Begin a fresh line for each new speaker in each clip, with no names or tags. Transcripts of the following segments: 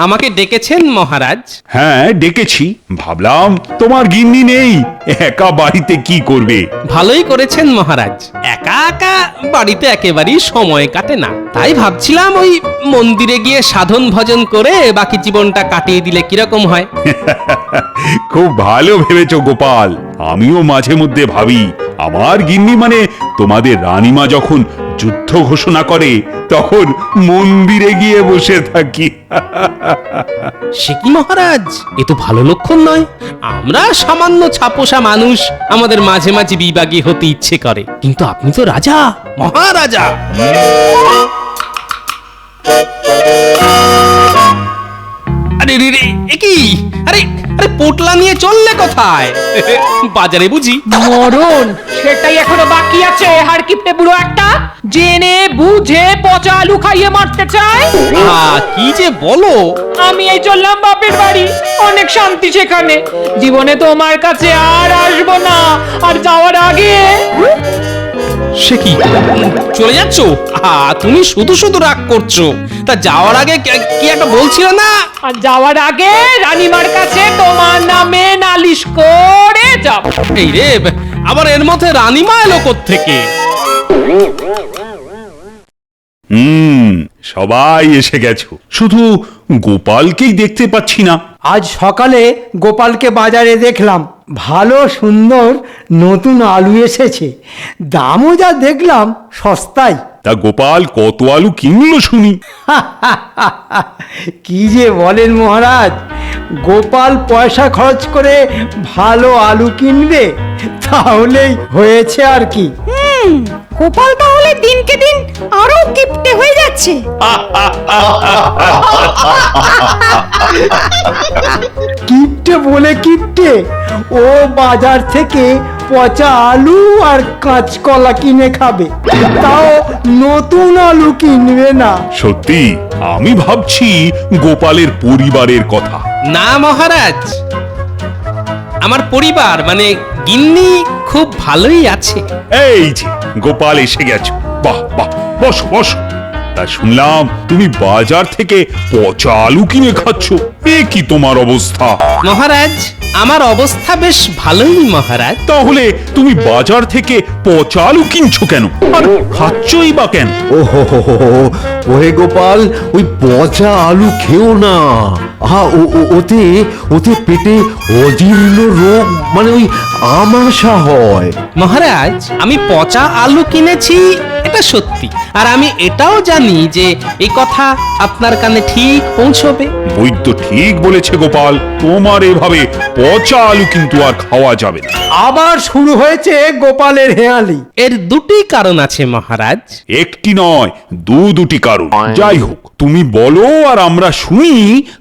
আমাকে ডেকেছেন মহারাজ?
হ্যাঁ ডেকেছি, ভাবলাম তোমার গিন্নি নেই, একা বাড়িতে কি করবে।
ভালোই করেছেন মহারাজ, একা একা বাড়িতে একেবারেই সময় কাটে না, তাই ভাবছিলাম ওই মন্দিরে গিয়ে সাধন ভজন করে বাকি জীবনটা কাটিয়ে দিলে কিরকম হয়।
খুব ভালো ভেবেছো গোপাল, আমিও মাঝে মধ্যে ভাবি আমার গিন্নি মানে তোমাদের রানীমা যখন যুদ্ধ ঘোষণা করে তখন মন্দিরে গিয়ে বসে থাকি।
সে কি মহারাজ, এ তো ভালো লক্ষণ নয়। আমরা সামান্য ছাপোষা মানুষ, আমাদের মাঝে মাঝে বিভাগী হতে ইচ্ছে করে, কিন্তু আপনি তো রাজা, মহারাজা। আরে রে রে, এ কি? আরে আরে পোটলা নিয়ে চললে কোথায়? বাজারে বুঝি?
মরণ সেটাই এখনো বাকি আছে। হাড়কিপ্টে বুড়ো একটা, জেনে বুঝে পচা আলু খাইয়ে মারতে চায়।
কি যে বলো!
আমি এই চললাম বাপের বাড়ি, অনেক শান্তি সেখানে। জীবনে তোমার কাছে আর আসবো না, আর যাওয়ার আগে
সে কি, চলে যাচ্ছ? তুমি শুধু শুধু রাগ করছো। তা যাওয়ার আগে কি একটা বলছিল না?
আর যাওয়ার আগে রানীমার কাছে তোমার নামে নালিশ করে যাব।
এই রে, আবার এর মধ্যে রানীমা এলো কোত্থেকে?
সবাই এসে গেছো, শুধু গোপালকেই দেখতে পাচ্ছি না।
আজ সকালে গোপালকে বাজারে দেখলাম, ভালো সুন্দর নতুন আলু এসেছে, দামও যা দেখলাম সস্তায়।
তা গোপাল কত আলু কিনলো শুনি?
কি যে বলেন মহারাজ, গোপাল পয়সা খরচ করে ভালো আলু কিনবে, তাহলেই হয়েছে আর কি।
গোপাল তাহলে দিনকে দিন আরো কিপটে হয়ে যাচ্ছে।
কিপটে বলে কিপটে, ও বাজার থেকে পচা আলু আর কাঁচকলা কিনে খাবে, তাও নতুন আলু কিনবে না।
সত্যি আমি ভাবছি গোপালের পরিবারের কথা।
না মহারাজ, আমার পরিবার মানে গিন্নি খুব ভালোই আছে।
এই যে গোপাল এসে গেছো, বাহ বাহ, বসো বসো। তা শুনলাম তুমি বাজার থেকে পচা আলু কিনে খাচ্ছ, এ কি তোমার অবস্থা?
মহারাজ, আমার অবস্থা বেশ ভালোই মহারাজ।
তাহলে তুমি বাজার থেকে পচা আলু কিনছো কেন, আর খাচ্ছই বা কেন?
ওহে গোপাল, ওই পচা আলু খেও না। ওতে ওতে পেটে অজীর্ণ রোগ মানে ওই আমাশা হয়।
মহারাজ, আমি পচা আলু কিনেছি এটা সত্যি, আর আমি এটাও জানি যে এই কথা আপনার কানে ঠিক পৌঁছবে।
বৈদ্য ঠিক বলেছে গোপাল, তোমার এভাবে পচা আলু কিন্তু আর খাওয়া যাবে না।
আবার শুরু হয়েছে গোপালের হেয়ালি।
এর দুটি কারণ আছে মহারাজ।
একটি নয়, দুটি কারণ। যাই হোক, তুমি বলো আর আমরা শুনি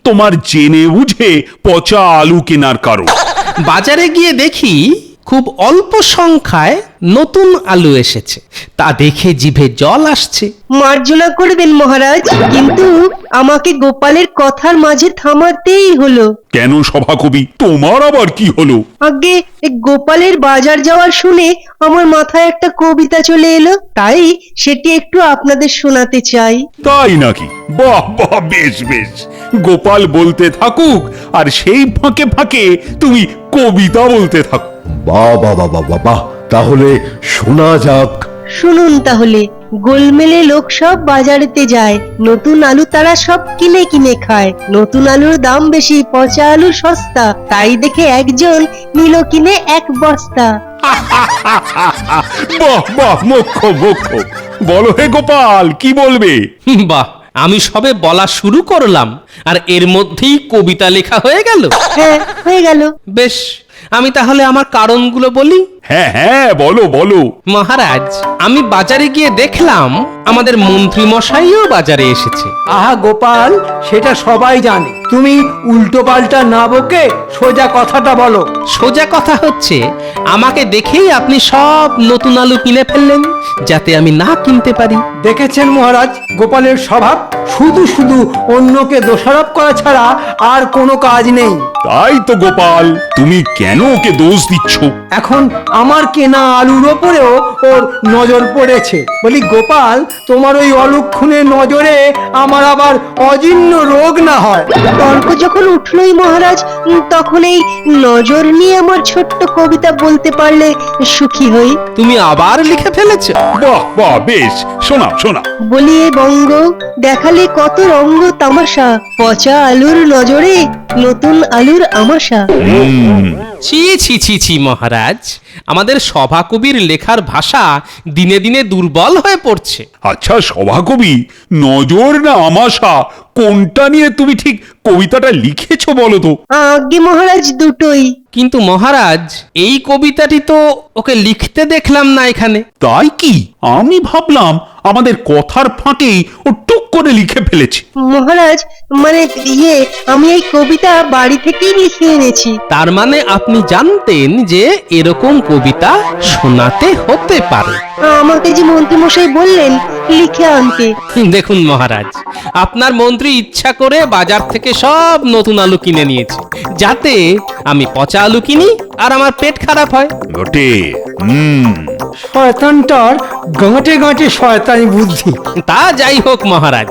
তোমার জেনে বুঝে পচা আলু কেনার কারণ।
বাজারে গিয়ে দেখি খুব অল্প সংখ্যায় নতুন আলু এসেছে, তা দেখে জিভে জল আসছে।
মার্জনা করবেন মহারাজ, কিন্তু আমাকে গোপালের কথার মাঝে থামাতেই হলো।
কেন সভাকবি, তোমার আবার কি হলো?
আগে গোপালের বাজার যাওয়ার শুনে আমার মাথায় একটা কবিতা চলে এলো, তাই সেটি একটু আপনাদের শোনাতে চাই।
তাই নাকি? বাহ বাহ, বেশ বেশ, গোপাল বলতে থাকুক আর সেই ফাঁকে ফাঁকে তুমি কবিতা বলতে থাকো।
বাহ বাহ বাহ বাহ বাহ, তাহলে শোনা যাক।
শুনুন তাহলে। গোলমেলে লোক সব বাজারেতে যায়, নতুন আলু তারা সব কিনে কিনে খায়। নতুন আলুর দাম বেশি, পচা আলু সস্তা, তাই দেখে একজন নিল কিনে এক বস্তা।
বাহ বাহ, মুখ্য মুখ্য, বলো হে গোপাল, কি বলবে?
বাহ, আমি সবে বলা শুরু করলাম আর এর মধ্যেই কবিতা লেখা হয়ে গেল।
হ্যাঁ, হয়ে গেল।
বেশ, আমি তাহলে আমার কারণগুলো বলি।
হ্যাঁ হ্যাঁ, বলো বলো।
মহারাজ, আমি বাজারে গিয়ে দেখলাম আমাদের মন্ত্রী মশাইও বাজারে এসেছে।
আহা গোপাল, সেটা সবাই জানে, তুমি উল্টো পাল্টা না বকে সোজা কথাটা বলো।
সোজা কথা হচ্ছে, আমাকে দেখেই আপনি সব নতুন আলু কিনে ফেললেন যাতে আমি না কিনতে পারি।
দেখেছেন মহারাজ, গোপালের স্বভাব শুধু শুধু অন্যকে দোষারোপ করা ছাড়া আর কোনো কাজ নেই।
তাই তো গোপাল, তুমি কেন ওকে দোষ দিচ্ছ?
এখন আমার কেনা আলুর ওপরেও ওর নজর পড়েছে। বলি গোপাল, তোমার ওই অলক্ষণের নজরে আমার আবার অজীর্ণ রোগ না হয়।
তর্ক যখন উঠলই মহারাজ, তখন এই নজর নিয়ে আমার ছোট্ট কবিতা বলতে পারলে সুখী হই।
তুমি আবার লিখে ফেলেছো?
বাহ বাহ, বেশ, শোনাও শোনাও।
বলি এ বঙ্গ দেখালে কত রঙ্গ তামাশা, পচা আলুর নজরে নতুন আলুর আমাশা।
ছি ছি ছি ছি মহারাজ, আমাদের সভাকবির লেখার ভাষা দিনে দিনে দুর্বল হয়ে পড়ছে।
আচ্ছা সভাকবি, নজর না আমাশা, কোনটা নিয়ে তুমি ঠিক কবিতাটা লিখেছো বলো তো?
আজ্ঞে মহারাজ, দুটোই।
কিন্তু মহারাজ, এই কবিতাটি তো ওকে লিখতে দেখলাম না এখানে।
তাই কি? আমি ভাবলাম আমাদের কথার ফাঁকেই ও টুক করে লিখে ফেলেছে।
মহারাজ, মানে আমি এই কবিতা বাড়ি থেকেই লিখে এনেছি।
তার মানে আপনি জানতেন যে এরকম কবিতা শোনাতে হতে পারে।
আমাকে যে মন্ত্রী মশাই বললেন লিখে আনতে।
দেখুন মহারাজ, আপনার মন্ত্রী ইচ্ছা করে বাজার থেকে সব নতুন আলু কিনে নিয়েছে, যাতে আমি পচা আলু কিনি আর আমার পেট খারাপ হয়।
বটে।
শয়তানটার গাঁটে গাঁটে শয়তানি বুদ্ধি।
তা যাই হোক মহারাজ,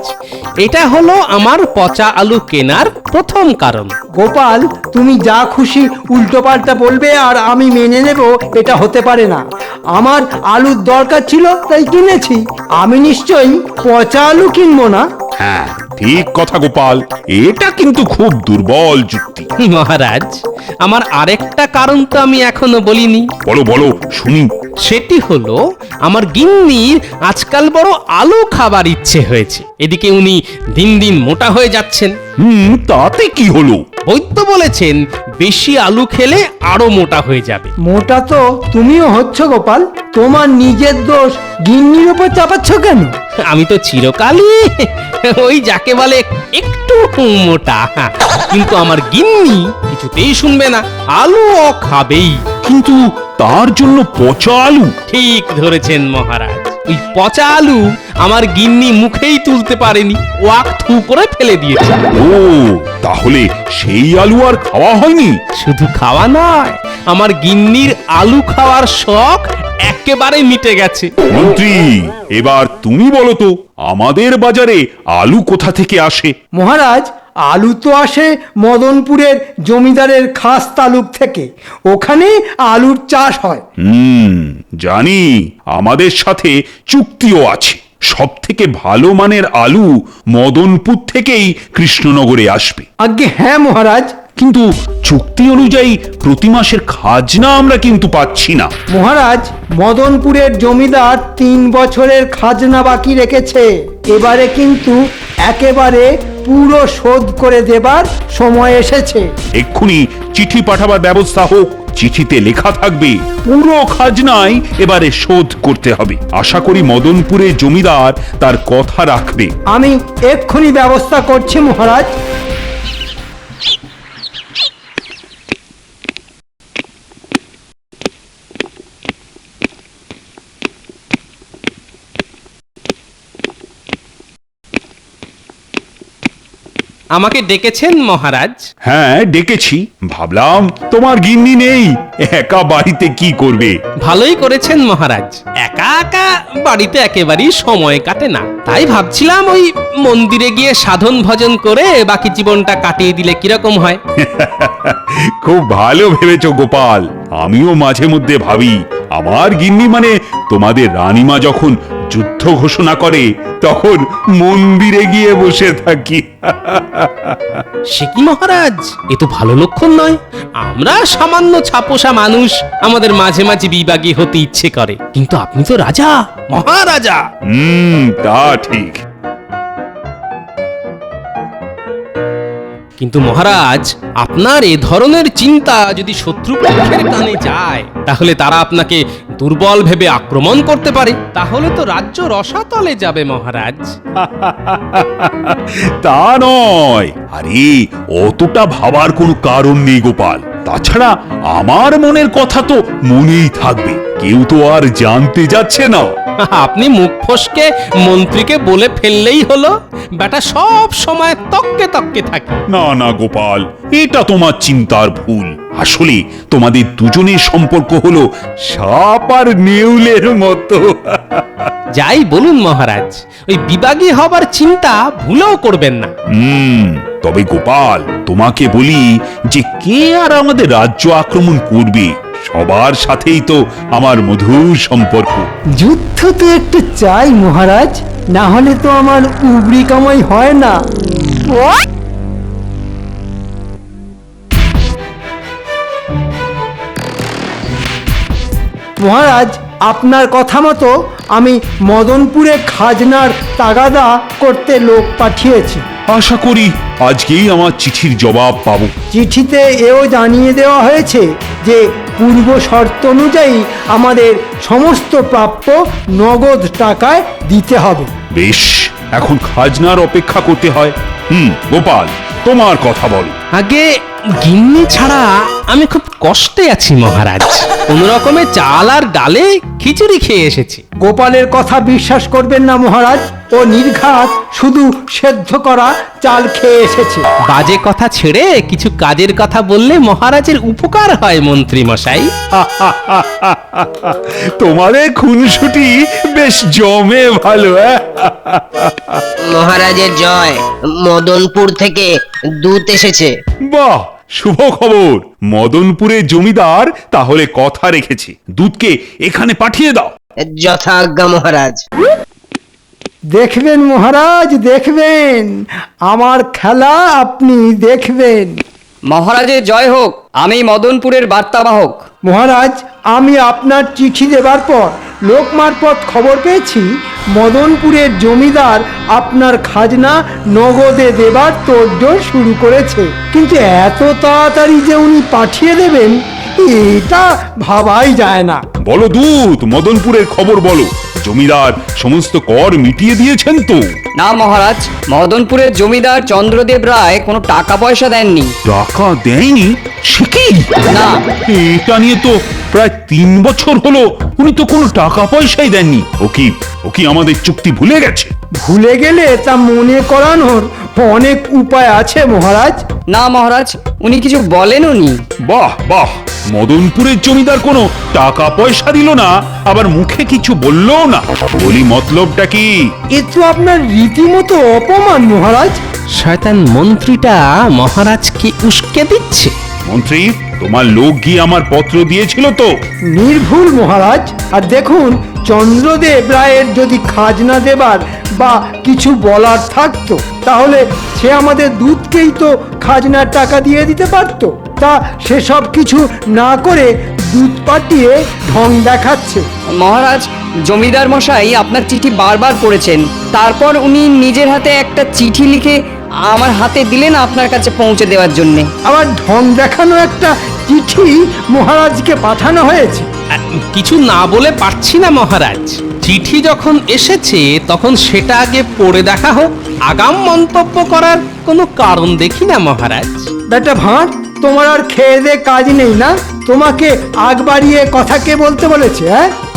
এটা হলো আমার পচা আলু কেনার প্রথম কারণ।
গোপাল, তুমি যা খুশি উল্টোপাল্টা বলবে আর আমি মেনে নেব, এটা হতে পারে না। আমার আলুর দরকার ছিল তাই কিনেছি। আমি নিশ্চয়ই পচা আলু কিনবো না।
হ্যাঁ, ঠিক কথা গোপাল, এটা কিন্তু খুব দুর্বল যুক্তি।
মহারাজ, আমার আরেকটা কারণ তো আমি এখনো বলিনি।
বলো বলো, শুনি।
সেটি হলো আমার গিন্নির আজকাল বড় আলু খাবার ইচ্ছে হয়েছে। এদিকে উনি দিন দিন মোটা হয়ে যাচ্ছেন।
তাতে কি হলো?
বৈদ্য বলেছেন বেশি আলু খেলে আরো মোটা হয়ে যাবে।
মোটা তো তুমিও হচ্ছ গোপাল, তোমার নিজের দোষ গিন্নির উপর চাপাচ্ছ কেন?
আমি তো চিরকালই ওই যাকে বলে একটু মোটা, কিন্তু আমার গিন্নি কিছুতেই শুনবে না, আলু ও খাবেই।
কিন্তু তার জন্য পচা আলু?
ঠিক ধরেছেন মহারাজ, ওই পচা আলু আমার গিন্নি মুখেই তুলতে পারেনি, ওয়াক থু করে ফেলে দিয়েছে।
ও, তাহলে সেই আলু আর খাওয়া হয়নি?
শুধু খাওয়া নয়, আমার গিন্নির আলু খাওয়ার শখ একেবারে মিটে গেছে।
মন্ত্রী, এবার তুমি বলো তো, আমাদের বাজারে আলু কোথা থেকে আসে?
মহারাজ, আলু তো আসে মদনপুরের জমিদারের খাস তালুক থেকে। ওখানে আলুর চাষ হয়।
জানি, আমাদের সাথে চুক্তিও আছে। সব থেকে ভালো মানের আলু মদনপুর থেকেই কৃষ্ণনগরে আসবে।
আজ্ঞে হ্যাঁ মহারাজ।
কিন্তু চুক্তি অনুযায়ী প্রতি মাসের খাজনা আমরা কিন্তু পাচ্ছি না।
মহারাজ, মদনপুরের জমিদার 3 বছরের খাজনা বাকি রেখেছে। এবারে কিন্তু একেবারে পুরো শোধ করে দেবার সময় এসেছে।
এক্ষুনি চিঠি পাঠাবার ব্যবস্থা হোক। চিঠিতে লেখা থাকবে পুরো খাজনাই এবারে শোধ করতে হবে। আশা করি মদনপুরে জমিদার তার কথা রাখবে।
আমি এক্ষুনি ব্যবস্থা করছি মহারাজ।
আমাকে ডেকেছেন মহারাজ?
হ্যাঁ, ডেকেছি। ভাবলাম তোমার গিন্নি নেই, একা বাড়িতে কি করবে।
ভালোই করেছেন মহারাজ, একা একা বাড়িতে একেবারেই সময় কাটে না। তাই ভাবছিলাম ওই মন্দিরে গিয়ে সাধন ভজন করে বাকি জীবনটা কাটিয়ে দিলে কিরকম হয়।
খুব ভালো ভেবেছো গোপাল। আমিও মাঝে মধ্যে ভাবি, আমার গিন্নি মানে তোমাদের রানীমা যখন যুদ্ধ ঘোষণা করে তখন মন্দিরে গিয়ে বসে থাকি।
সে কি মহারাজ, এ তো ভালো লক্ষণ নয়। আমরা সামান্য ছাপোষা মানুষ, আমাদের মাঝে মাঝে বিভাগী হতে ইচ্ছে করে, কিন্তু আপনি তো রাজা, মহারাজা।
তা ঠিক।
কিন্তু মহারাজ, আপনার এ ধরনের চিন্তা যদি শত্রুপক্ষের কানে যায়, তাহলে তারা আপনাকে দুর্বল ভেবে আক্রমণ করতে পারে। তাহলে তো রাজ্য রসাতলে যাবে মহারাজ।
তা নয়, আরে অতটা ভাবার কোনো কারণ নেই গোপাল। তাছাড়া আমার মনের কথা তো মনেই থাকবে, কেউ তো আর জানতে যাচ্ছে না।
আপনি মুখ ফসকে মন্ত্রীকে বলে ফেললেই হলো, বেটা সব সময় তককে তককে থাকে।
না না গোপাল, এটা তোমার চিন্তার ভুল। আসলে তোমাদের দুজনের সম্পর্ক হলো সাপ আর নেউলের মতো।
যাই বলুন মহারাজ, ওই বিভাগী হবার চিন্তা ভুলেও করবেন না।
তবে গোপাল, তোমাকে বলি যে কে আর আমাদের রাজ্য আক্রমণ করবে? সবার সাথেই তো আমার মধুর সম্পর্ক।
যুদ্ধ তো একটু চাই মহারাজ, না হলে তো আমার উবরি কামাই হয় না। মহারাজ, আপনার কথা মতো আমি মদনপুরে খাজনার তাগাদা করতে লোক পাঠিয়েছি।
আশা করি আজকেই আমার চিঠির জবাব পাবো।
চিঠিতে এও জানিয়ে দেওয়া হয়েছে যে পূর্ব শর্ত অনুযায়ী আমাদের সমস্ত প্রাপ্য নগদ টাকায় দিতে হবে।
বেশ, এখন খাজনার অপেক্ষা করতে হয়। গোপাল, তোমার কথা বলো।
আগে গিন্নি ছাড়া আমি খুব কষ্টে আছি মহারাজ। কোন রকমে চাল আর ডালে খিচুড়ি খেয়ে এসেছি।
গোপালের কথা বিশ্বাস করবেন না মহারাজ, ও নির্ঘাত শুধু সেদ্ধ করা চাল খেয়ে এসেছে।
বাজে কথা ছেড়ে কিছু কাজের কথা বললে মহারাজের উপকার হয় মন্ত্রী মশাই।
তোমাদের খুনসুটি বেশ জমে ভালো।
মহারাজের জয়। মদনপুর থেকে দূত এসেছে।
বাহ, শুভ খবর। মদনপুরের জমিদার তাহলে কথা রেখেছে, দুধকে এখানে পাঠিয়ে দাও।
যথা আজ্ঞা মহারাজ।
দেখবেন মহারাজ, দেখবেন আমার খেলা আপনি দেখবেন।
মহারাজের জয় হোক। আমি মদনপুরের বার্তাবাহক।
মহারাজ, আমি আপনার চিঠি দেবার পর লোক মারফত খবর পেয়েছি মদনপুরের জমিদার আপনার খাজনা নগদে দেবার তোড়জোড় শুরু করেছে। কিন্তু এত তাড়াতাড়ি যে উনি পাঠিয়ে দেবেন এটা ভাবাই যায় না।
বলো দূত, মদনপুরের খবর বলো। জমিদার সমস্ত কর মিটিয়ে দিয়েছেন তো?
না মহারাজ, মদনপুরের জমিদার চন্দ্রদেব রায় কোনো টাকা পয়সা দেননি।
টাকা দেয়নি? সে কি?
না।
এটা নিয়ে তো প্রায় 3 বছর হলো উনি তো কোনো টাকা পয়সাই দেননি। ও কি আমাদের চুক্তি ভুলে গেছে?
ভুলে গেলে তা মনে করানোর অনেক উপায় আছে মহারাজ।
না মহারাজ, উনি কিছু বলেনও নি।
বাহ বাহ, মদনপুরের জমিদার কোনো টাকা পয়সা দিল না, আবার মুখে কিছু বললো না। বলি মতলবটা কি?
এ তো আপনার রীতিমতো অপমান মহারাজ।
শয়তান মন্ত্রীটা মহারাজকে উস্কে দিচ্ছে।
মন্ত্রী, তোমার লোক গিয়ে আমার পত্র দিয়েছিল তো?
নির্ভুল মহারাজ। আর দেখুন, চন্দ্রদেব রায়ের যদি খাজনা দেবার বা কিছু বলার থাকতো তাহলে সে আমাদের দুধকেই তো খাজনার টাকা দিয়ে দিতে পারতো। তা সেসব কিছু না করে দুধ পাঠিয়ে ঢং দেখাচ্ছে।
মহারাজ, জমিদার মশাই আপনার চিঠি বারবার পড়েছেন। তারপর উনি নিজের হাতে একটা চিঠি লিখে আমার হাতে দিলেন আপনার কাছে পৌঁছে দেওয়ার জন্য।
আবার ঢং দেখানো একটা চিঠি মহারাজকে পাঠানো হয়েছে।
কিছু না বলে পারছি না মহারাজ। চিঠি যখন এসেছে তখন সেটা আগে পড়ে দেখা হোক। আগাম মন্তব্য করার কোনো কারণ দেখি না মহারাজ।
বেটা ভাঁড়, তোমার আর খেয়ে দে কাজ নেই না? তোমাকে আগ বাড়িয়ে কথা কে বলতে বলেছে?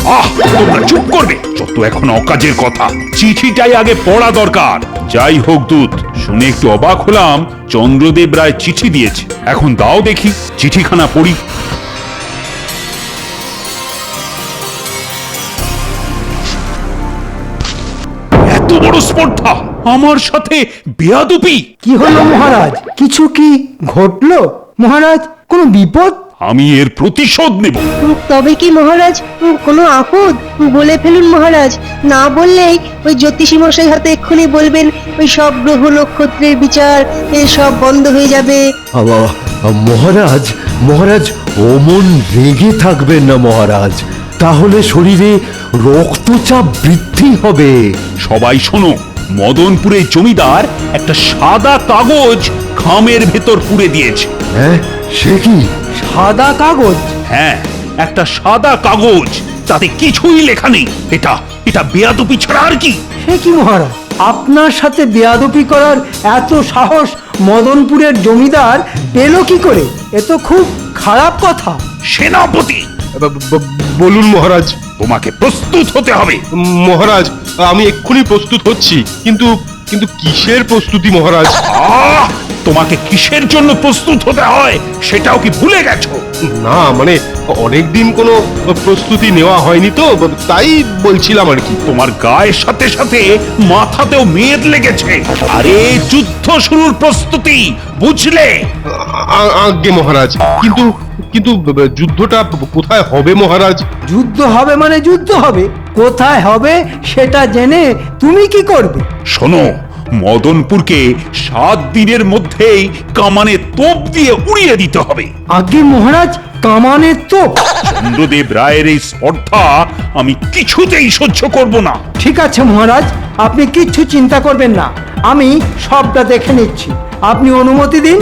হ্যাঁ,
তোমরা চুপ করবে? যত এখন অকাজের কথা। চিঠিটাই আগে পড়া দরকার। যাই হোক দূত, শুনে একটু অবাক হলাম চন্দ্রদেব রায় চিঠি দিয়েছে। এখন দাও দেখি চিঠিখানা পড়ি। এত বড় স্পর্ধা, আমার সাথে বেয়াদবি!
কি হলো মহারাজ? কিছু কি ঘটলো মহারাজ? কোনো বিপদ?
আমি এর প্রতিশোধ নেব।
তবে কি মহারাজ কোনো আপদ? বলে ফেলুন মহারাজ। না বললেই ওই জ্যোতিষী মশাই হাতে এক্ষুনি বলবেন ওই সব গ্রহ নক্ষত্রের বিচার সব বন্ধ হয়ে যাবে।
মহারাজ, মহারাজ অমন রেগে থাকবেন না মহারাজ, তাহলে শরীরে রক্তচাপ বৃদ্ধি হবে।
সবাই শোনো, মদনপুরের জমিদার একটা সাদা কাগজ খামের ভেতর পুরে দিয়েছে।
হ্যাঁ, সে কি?
সাদা কাগজ?
হ্যাঁ, একটা সাদা কাগজ, তাতে কিছুই লেখা নেই। এটা বেয়াদবি ছাড়া আর কি?
সে কি মহারাজ, আপনার সাথে বেয়াদপি করার এত সাহস মদনপুরের জমিদার পেল কি করে? এ তো খুব খারাপ কথা।
সেনাপতি,
বলুন মহারাজ।
তোমাকে প্রস্তুত হতে হবে।
মহারাজ, আমি এক্ষুনি প্রস্তুত হচ্ছি, কিন্তু কিন্তু কিসের প্রস্তুতি মহারাজ?
তোমাকে কিসের জন্য প্রস্তুত হতে হয় সেটাও কি ভুলে গেছো?
না মানে অনেকদিন কোনো প্রস্তুতি নেওয়া হয়নি তো, তাই বলছিলাম আর কি।
তোমার গায়ের সাথে সাথে মাথাতেও মেদ লেগেছে। আরে যুদ্ধ শুরুর প্রস্তুতি, বুঝলে?
আজ্ঞে মহারাজ, কিন্তু কিন্তু যুদ্ধটা কোথায় হবে মহারাজ?
যুদ্ধ হবে মানে যুদ্ধ হবে, কোথায় হবে সেটা জেনে তুমি কি করবে?
শোনো, মদনপুরকে 7 দিনের মধ্যেই কামানে তোপ দিয়ে উড়িয়ে দিতে হবে।
আগে মহারাজ, কামানের তোপ?
চন্দ্রদেব রায়ের এই স্পর্ধা আমি কিছুতেই সহ্য করব না।
ঠিক আছে মহারাজ, আপনি কিচ্ছু চিন্তা করবেন না, আমি সবটা দেখে নিচ্ছি। আপনি অনুমতি দিন,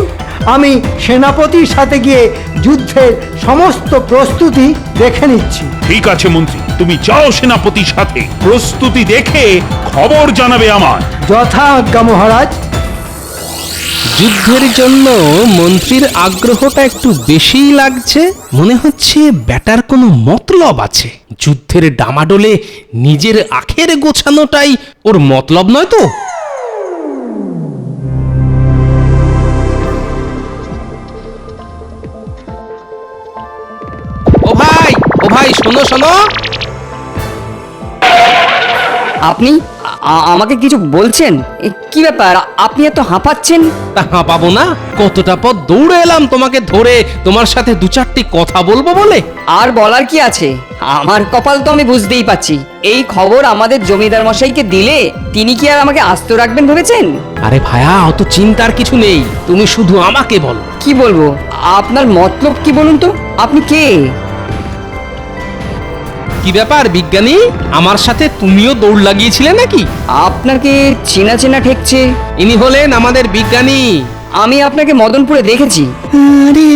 আমি সেনাপতির সাথে গিয়ে যুদ্ধের সমস্ত প্রস্তুতি দেখে নিচ্ছি।
ঠিক আছে মন্ত্রী, তুমি যাও সেনাপতির সাথে, প্রস্তুতি দেখে খবর জানাবে আমার।
যথা আজ্ঞা মহারাজ।
যুদ্ধের জন্য মন্ত্রীর আগ্রহটা একটু বেশিই লাগছে। মনে হচ্ছে ব্যাটার কোনো মতলব আছে। যুদ্ধের ডামাডোলে নিজের আখের গোছানোটাই ওর মতলব নয় তো? ও ভাই শোনো শোনো।
আপনি আমাকে কিছু বলছেন? কি ব্যাপার, আপনি এত হাঁপাচ্ছেন?
তা পাবো না, কতটা পথ দৌড়ে এলাম তোমাকে ধরে তোমার সাথে 2-4টি কথা বলবো বলে।
আর বলার কি আছে, আমার কপাল তো আমি বুঝতেই পাচ্ছি। এই খবর আমাদের জমিদার মশাইকে দিলে তিনি কি আর আমাকে আস্ত রাখবেন ভেবেছেন?
আরে ভায়া, অত চিন্তার কিছু নেই, তুমি শুধু আমাকে বলো।
কি বলবো? আপনার মতলব কি বলুন তো? আপনি কে?
কি ব্যাপার বিজ্ঞানী, আমার সাথে তুমিও দৌড় লাগিয়েছিলে নাকি?
আপনাকে চেনা চেনা ঠেকছে।
ইনি হলেন আমাদের বিজ্ঞানী।
আমি আপনাকে মদনপুরে দেখেছি।
আরে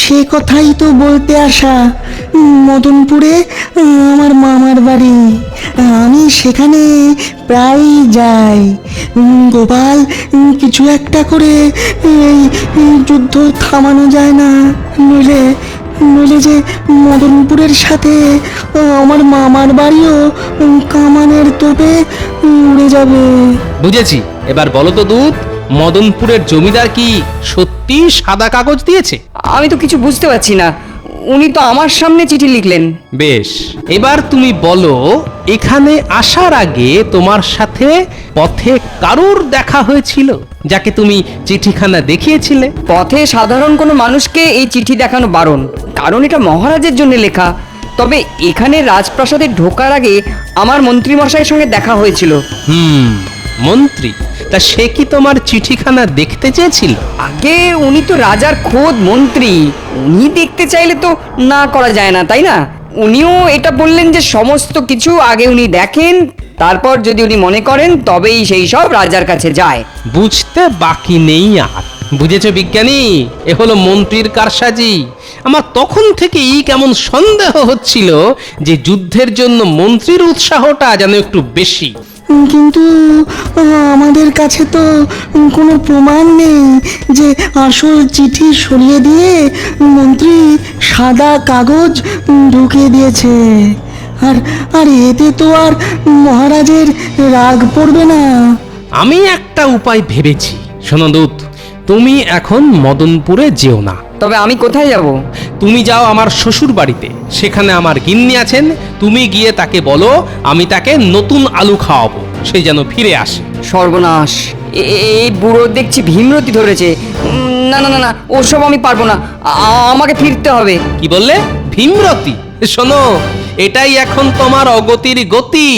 সে কথাই তো বলতে আসা। মদনপুরে আমার মামার বাড়ি, আমি সেখানে প্রায়ই যাই। গোপাল, কিছু একটা করে এই যুদ্ধ থামানো যায় না, নইলে নইলে যে মদনপুরের সাথে আমার মামার বাড়িও কামানের তোপে উড়ে যাবে।
বুঝেছি, এবার বলো তো দূত, মদনপুরের জমিদার কি সত্যি সাদা কাগজ দিয়েছে?
আমি তো কিছু বুঝতে পারছি না, উনি তো আমার সামনে চিঠি লিখলেন।
বেশ, এবার তুমি বলো, এখানে আসার আগে তোমার সাথে পথে কারুর দেখা হয়েছিল যাকে তুমি চিঠিখানা দেখিয়েছিলে?
পথে সাধারণ কোনো মানুষকে এই চিঠি দেখানো বারণ, কারণ এটা মহারাজের জন্য লেখা। তবে এখানে রাজপ্রাসাদে ঢোকার আগে আমার মন্ত্রী মশাইয়ের সঙ্গে দেখা হয়েছিল।
মন্ত্রী? তা সে কি তোমার চিঠিখানা দেখতে চেয়েছিল?
আগে উনি তো রাজার খোদ মন্ত্রী, উনি দেখতে চাইলে তো না করা যায় না, তাই না? উনিও এটা বললেন যে সমস্ত কিছু আগে উনি দেখেন, তারপর যদি উনি মনে করেন তবেই সেই সব রাজার কাছে যায়।
বুঝতে বাকি নেই আর। বুঝেছো বিজ্ঞানী, এ হলো মন্ত্রীর কারসাজি। আমার তখন থেকেই কেমন সন্দেহ হচ্ছিল যে যুদ্ধের জন্য মন্ত্রীর উৎসাহটা যেন একটু বেশি।
কিন্তু আমাদের কাছে তো কোনো প্রমাণ নেই যে আসল চিঠি সরিয়ে দিয়ে মন্ত্রী সাদা কাগজ ঢুকিয়ে দিয়েছে। আর আর এতে তো আর মহারাজের রাগ পড়বে না।
আমি একটা উপায় ভেবেছি। শোনো দূত, তুমি এখন মদনপুরে যেও না।
তবে আমি কোথায় যাব?
তুমি যাও আমার শ্বশুর বাড়িতে, সেখানে আমার গিন্নি আছেন। তুমি গিয়ে তাকে বলো আমি তাকে নতুন আলু খাওয়াবো, সে যেন ফিরে আসে।
সর্বনাশ, এই বুড়ো দেখছি ভীমরতি ধরেছে। না না না না, ওসব আমি পারবো না, আমাকে ফিরতে হবে।
কি বললে? ভীমরতি? শোনো, এটাই এখন তোমার অগতির গতি।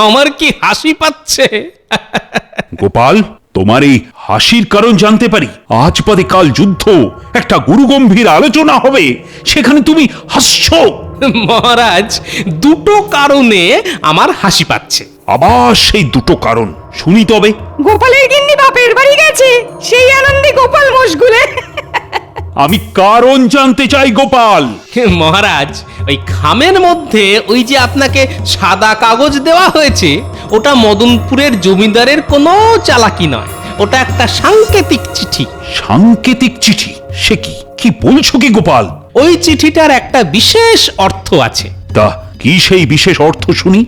আমার কি হাসি পাচ্ছে।
গোপাল, তোমার এই হাসির কারণ জানতে পারি? আজ বাদে কাল যুদ্ধ, একটা গুরুগম্ভীর আলোচনা হবে, সেখানে তুমি হাসছো।
মহারাজ, দুটো কারণে আমার হাসি পাচ্ছে।
আবার সেই দুটো কারণ শুনি তবে।
গোপালের গিন্নি বাপের বাড়ি গেছে, সেই আনন্দে গোপাল মশগুলে।
আমি কারণ জানতে চাই গোপাল।
মহারাজ, ওই খামের মধ্যে ওই যে আপনাকে সাদা কাগজ দেওয়া হয়েছে, ওটা মদনপুরের জমিদারের কোনো চালাকি নয়, ওটা একটা সাংকেতিক চিঠি।
সাংকেতিক চিঠি? সে কি কি বলছো কি গোপাল?
ওই চিঠিটার একটা বিশেষ অর্থ আছে।
তা কি সেই বিশেষ অর্থ শুনি?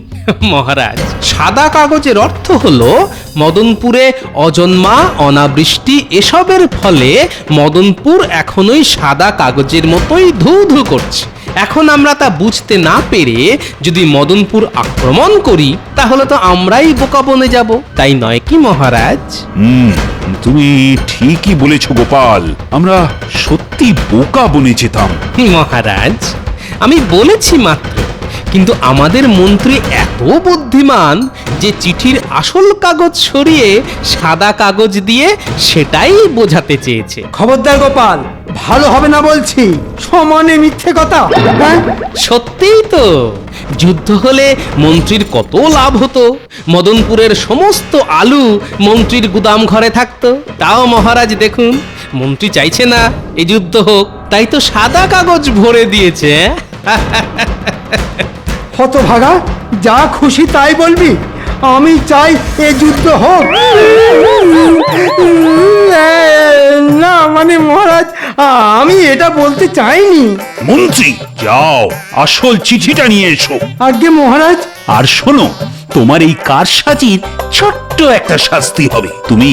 মহারাজ, সাদা কাগজের অর্থ হলো মদনপুরে অজন্মা, অনাবৃষ্টি এসবের ফলে মদনপুর এখনোই সাদা কাগজের মতোই ধু ধু করছে। এখন আমরা তা বুঝতে না পেরে যদি মদনপুর আক্রমণ করি, তাহলে তো আমরাই বোকা বনে যাব, তাই নয় কি মহারাজ?
তুমি ঠিকই বলেছ গোপাল, আমরা সত্যি বোকা বনে যেতাম।
মহারাজ, আমি বলেছি মাত্র, কিন্তু আমাদের মন্ত্রী এত বুদ্ধিমান যে চিঠির আসল কাগজ সরিয়ে সাদা কাগজ দিয়ে সেটাই বোঝাতে চেয়েছে।
খবরদার গোপাল, ভালো হবে না বলছি, সমানে মিথ্যে কথা। হ্যাঁ,
সত্যিই তো, যুদ্ধ হলে মন্ত্রীর কত লাভ হতো। মদনপুরের সমস্ত আলু মন্ত্রীর গুদাম ঘরে থাকতো। তাও মহারাজ দেখুন, মন্ত্রী চাইছে না এই যুদ্ধ হোক, তাই তো সাদা কাগজ ভরে দিয়েছে।
হতভাগা, যা খুশি তাই বলবি। আমি চাই এ যুদ্ধ হোক। না মানে মহারাজ, আমি এটা বলতে চাইনি।
মন্ত্রী, যাও আসল চিঠিটা নিয়ে এসো।
আজ্ঞে মহারাজ।
আর শোনো, তোমার এই কারসাজির ছোট্ট একটা শাস্তি হবে। তুমি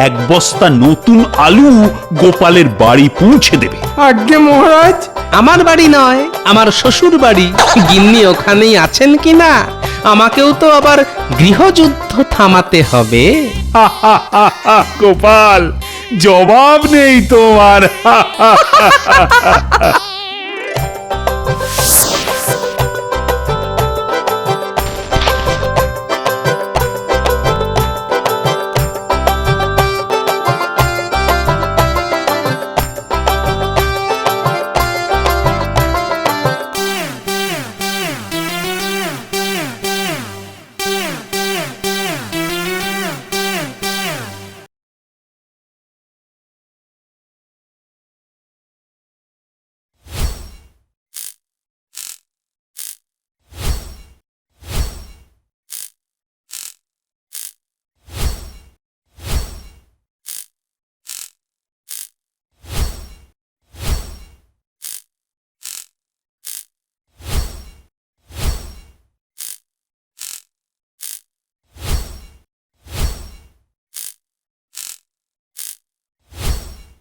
এক বস্তা নতুন আলু গোপালের বাড়ি পৌঁছে দেবে।
আজ্ঞে মহারাজ।
আমার বাড়ি নয়, আমার শ্বশুর বাড়ি। গিন্নি ওখানেই আছেন কিনা, আমাকেও তো আবার গৃহযুদ্ধ থামাতে হবে।
গোপাল, জবাব নেই তোমার।